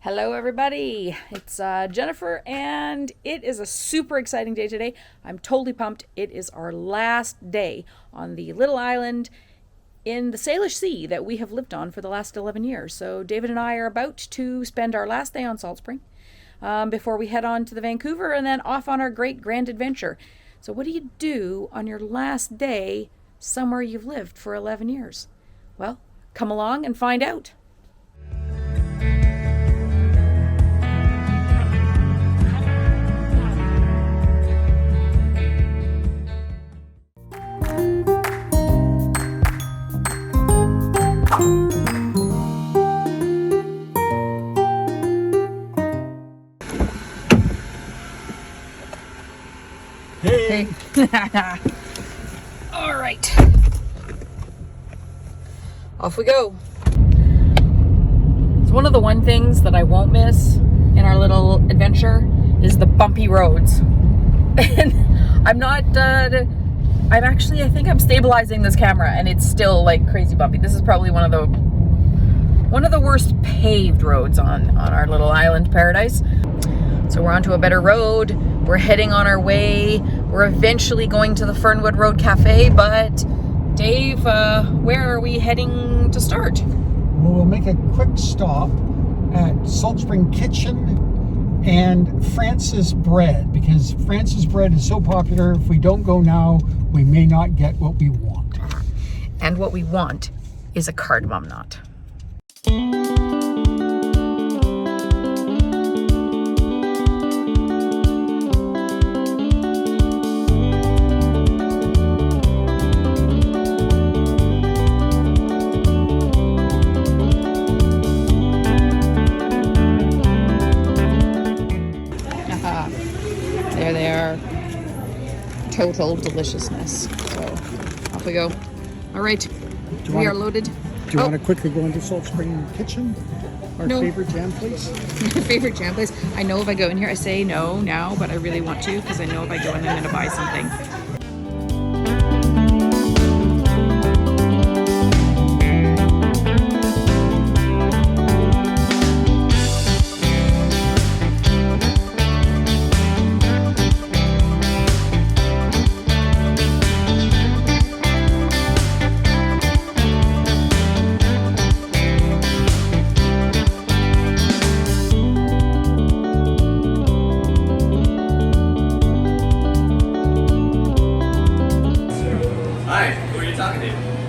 Hello everybody, it's Jennifer and it is a super exciting day today. I'm totally pumped. It is our last day on the little island in the Salish Sea that we have lived on for the last 11 years. So David and I are about to spend our last day on Saltspring before we head on to the Vancouver and then off on our great grand adventure. So what do you do on your last day somewhere you've lived for 11 years? Well, come along and find out. Hey. All right. Off we go. It's one of the one things that I won't miss in our little adventure is the bumpy roads. And I think I'm stabilizing this camera and it's still like crazy bumpy. This is probably one of the worst paved roads on our little island paradise. So we're onto a better road. We're heading on our way. We're eventually going to the Fernwood Road Cafe, but Dave, where are we heading to start? Well, we'll make a quick stop at Saltspring Kitchen and France's Bread, because France's Bread is so popular. If we don't go now, we may not get what we want. And what we want is a cardamom knot. There they are. Total deliciousness. So off we go. All right, we are loaded. Do you want to quickly go into Saltspring Kitchen? Our favorite jam place? Favorite jam place. I know if I go in here, I say no now, but I really want to because I know if I go in, I'm going to buy something.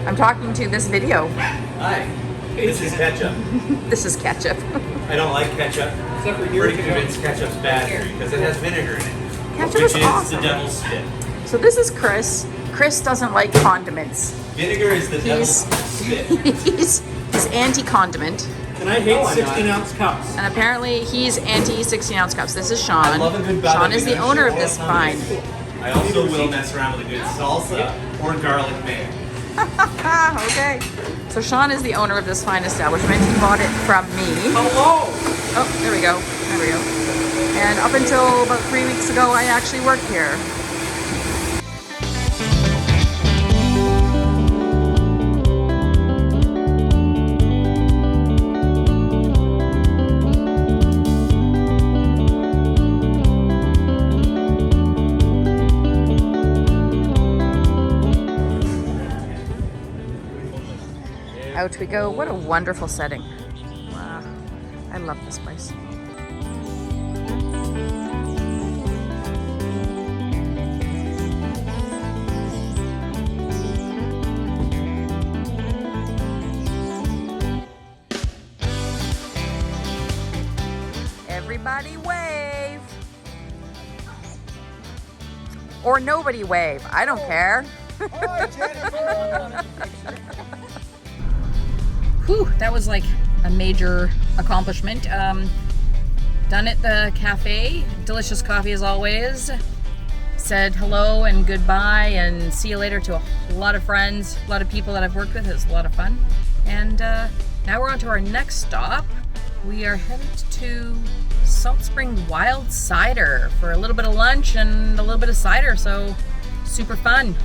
I'm talking to this video. Hi, this is ketchup. This is ketchup. I don't like ketchup. Except for pretty convinced ketchup's bad because it has vinegar in it. Ketchup which is is awesome. the devil's spit. So this is Chris. Chris doesn't like condiments. Vinegar is the devil's spit. He's anti-condiment. And I hate 16-ounce cups. And apparently he's anti-16-ounce cups. This is Sean. I love a good Sean is the owner of this find. I also will mess around with a good salsa or garlic mayo. Okay. So Sean is the owner of this fine establishment. He bought it from me. Hello! Oh, there we go. There we go. And up until about 3 weeks ago, I actually worked here. Out we go. What a wonderful setting. Wow. I love this place. Everybody wave. Or nobody wave. I don't care. Whew, that was like a major accomplishment. Done at the cafe. Delicious coffee as always. Said hello and goodbye and see you later to a lot of friends, a lot of people that I've worked with. It was a lot of fun. And now we're on to our next stop. We are headed to Saltspring Wild Cider for a little bit of lunch and a little bit of cider. So super fun.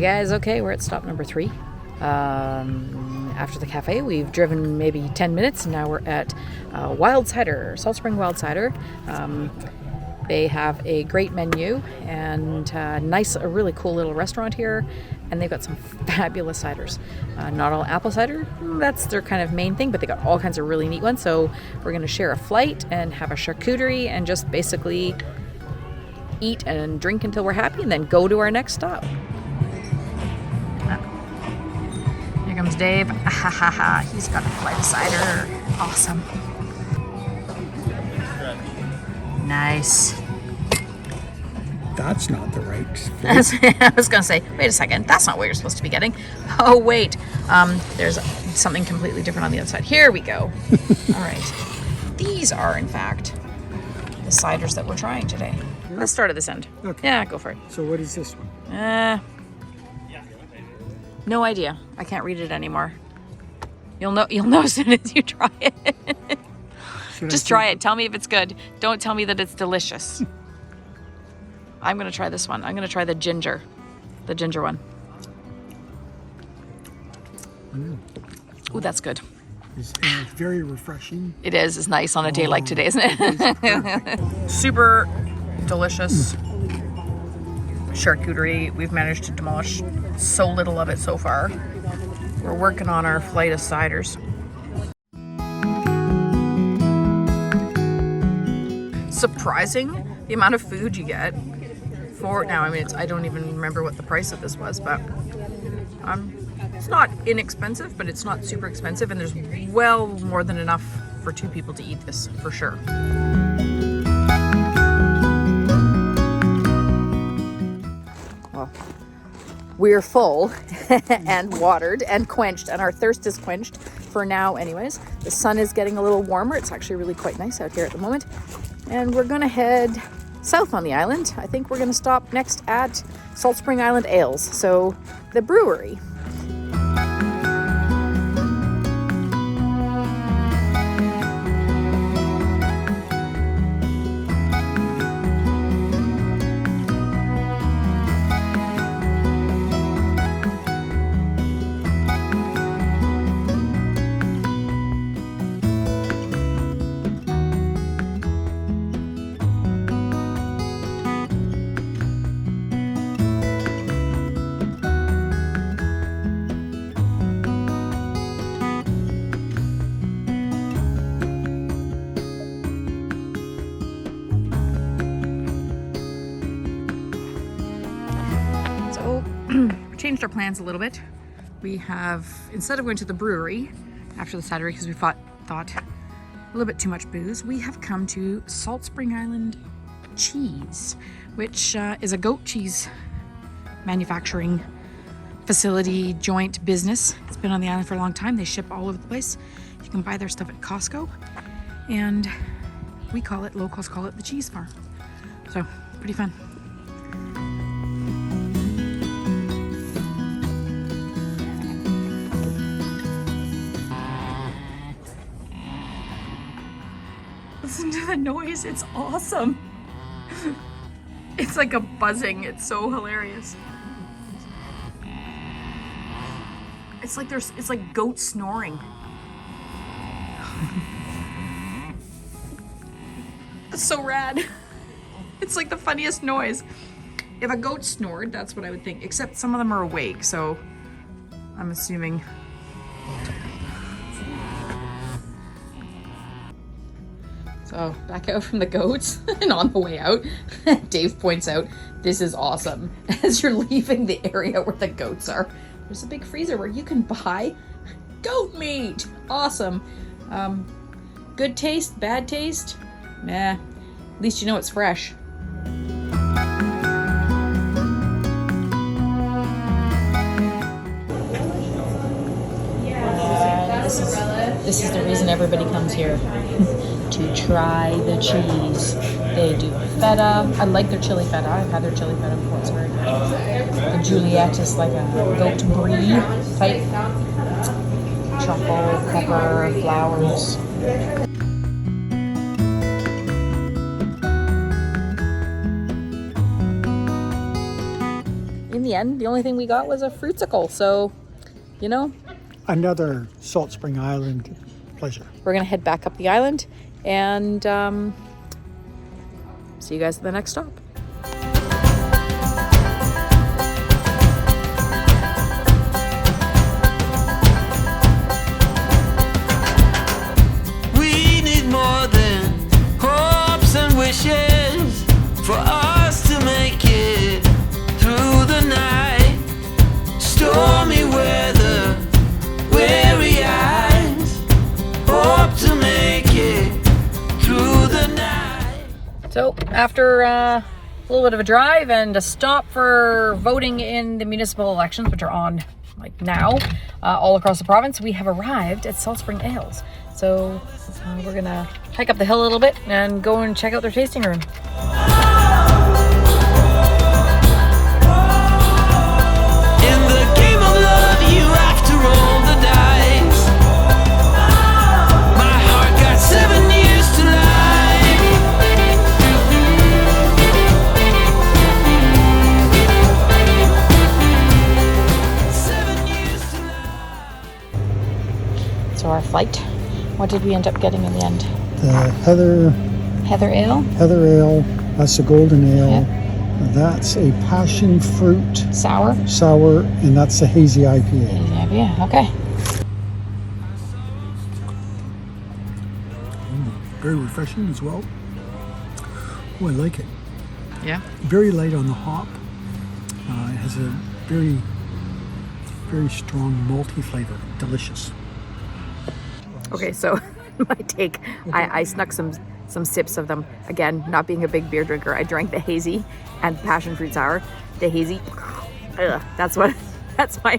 guys, okay, we're at stop number 3. After the cafe, we've driven maybe 10 minutes, and now we're at Wild Cider, Saltspring Wild Cider. They have a great menu and a really cool little restaurant here, and they've got some fabulous ciders. Not all apple cider, that's their kind of main thing, but they got all kinds of really neat ones. So we're going to share a flight and have a charcuterie and just basically eat and drink until we're happy, and then go to our next stop. Here comes Dave. He's got a flight of cider. Awesome. Nice. That's not the right I was gonna say, wait a second, that's not what you're supposed to be getting. Oh wait, there's something completely different on the other side. Here we go. All right, these are in fact the ciders that we're trying today. Let's start at this end. Okay. Yeah, go for it. So what is this one? No idea. I can't read it anymore. You'll know as soon as you try it. Just try it. Tell me if it's good. Don't tell me that it's delicious. I'm gonna try this one. I'm gonna try the ginger one. Ooh, that's good. It's very refreshing. It is. It's nice on a day like today, isn't it? Super delicious charcuterie. We've managed to demolish so little of it so far. We're working on our flight of ciders. Surprising the amount of food you get for now. I mean, I don't even remember what the price of this was, but it's not inexpensive, but it's not super expensive, and there's well more than enough for 2 people to eat this for sure. Well, we're full and watered and quenched, and our thirst is quenched for now anyways. The sun is getting a little warmer. It's actually really quite nice out here at the moment. And we're gonna head south on the island. I think we're gonna stop next at Salt Spring Island Ales, so the brewery. Changed our plans a little bit. We have, instead of going to the brewery after the cidery because we thought a little bit too much booze, we have come to Salt Spring Island Cheese, which is a goat cheese manufacturing facility joint business. It's been on the island for a long time. They ship all over the place. You can buy their stuff at Costco, and locals call it the cheese farm. So pretty fun. Listen to the noise, it's awesome. It's like a buzzing, it's so hilarious. It's like goat snoring. It's so rad. It's like the funniest noise. If a goat snored, that's what I would think, except some of them are awake, so I'm assuming. So back out from the goats, and on the way out, Dave points out, this is awesome. As you're leaving the area where the goats are, there's a big freezer where you can buy goat meat. Awesome. Good taste, bad taste? Nah, at least you know it's fresh. This is the reason everybody comes here. To try the cheese. They do feta. I like their chili feta. I've had their chili feta before. It's very good. The Juliette is like a goat brie type. Truffle, pepper, flowers. In the the end, the only thing we got was a fruitsicle. So, you know, Another Salt Spring Island pleasure. we're going to head back up the island and see you guys at the next stop. We need more than hopes and wishes for us to make it through the night. Stormy weather, weary eyes, hope to make it through the night. So after a little bit of a drive and a stop for voting in the municipal elections, which are on like now, all across the province, we have arrived at Saltspring Ales. So we're gonna hike up the hill a little bit and go and check out their tasting room. In the game of love, you have to roll the dice. My heart got 7 years to life. 7 years to life. So our flight, what did we end up getting in the end? The Heather Ale? Heather Ale, that's the golden ale. Yep. That's a passion fruit Sour? sour, and that's the hazy IPA. Yeah, okay. Very refreshing as well. Oh, I like it. Yeah. Very light on the hop. It has a very, very strong malty flavor. Delicious. Okay, so my take, I snuck some sips of them. Again, not being a big beer drinker, I drank the hazy and passion fruit sour. The hazy, that's my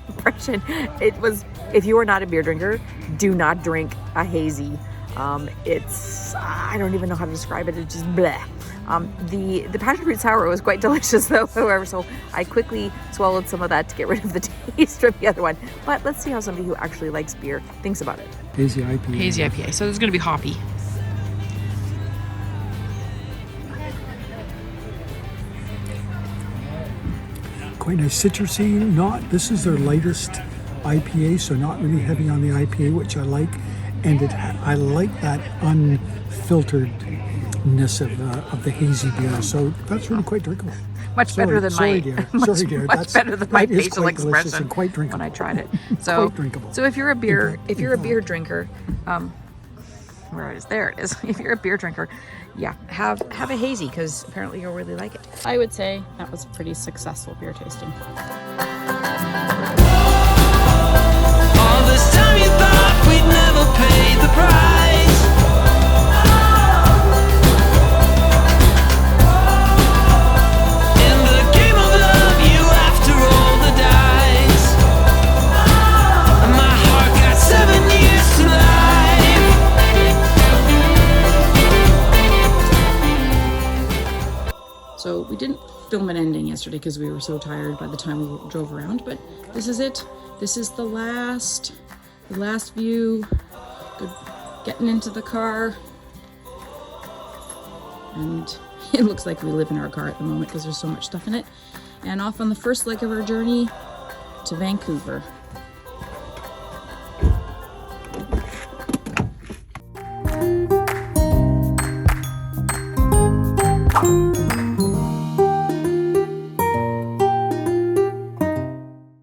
impression. It was, if you are not a beer drinker, do not drink a hazy. It's, I don't even know how to describe it. It's just bleh. The passion fruit sour was quite delicious though, however, so I quickly swallowed some of that to get rid of the taste from the other one. But let's see how somebody who actually likes beer thinks about it. Hazy IPA. Hazy IPA, so it's going to be hoppy. Quite nice citrusy. This is their lightest IPA, so not really heavy on the IPA, which I like. And I like that unfilteredness of the hazy beer. So that's really quite drinkable. Much better than sorry, my dear. much, Sorry, dear. much better than my that is facial quite delicious expression and quite drinkable. when I tried it. So Quite drinkable. So if you're a beer drinker, where it is, there it is. If you're a beer drinker, yeah, have a hazy because apparently you'll really like it. I would say that was a pretty successful beer tasting. All this time you thought we'd never pay the price. In the game of love, you have to roll the dice. My heart got 7 years to life. So we didn't film an ending yesterday because we were so tired by the time we drove around, but this is it. This is the last view. Good, getting into the car. And it looks like we live in our car at the moment because there's so much stuff in it. And off on the first leg of our journey to Vancouver.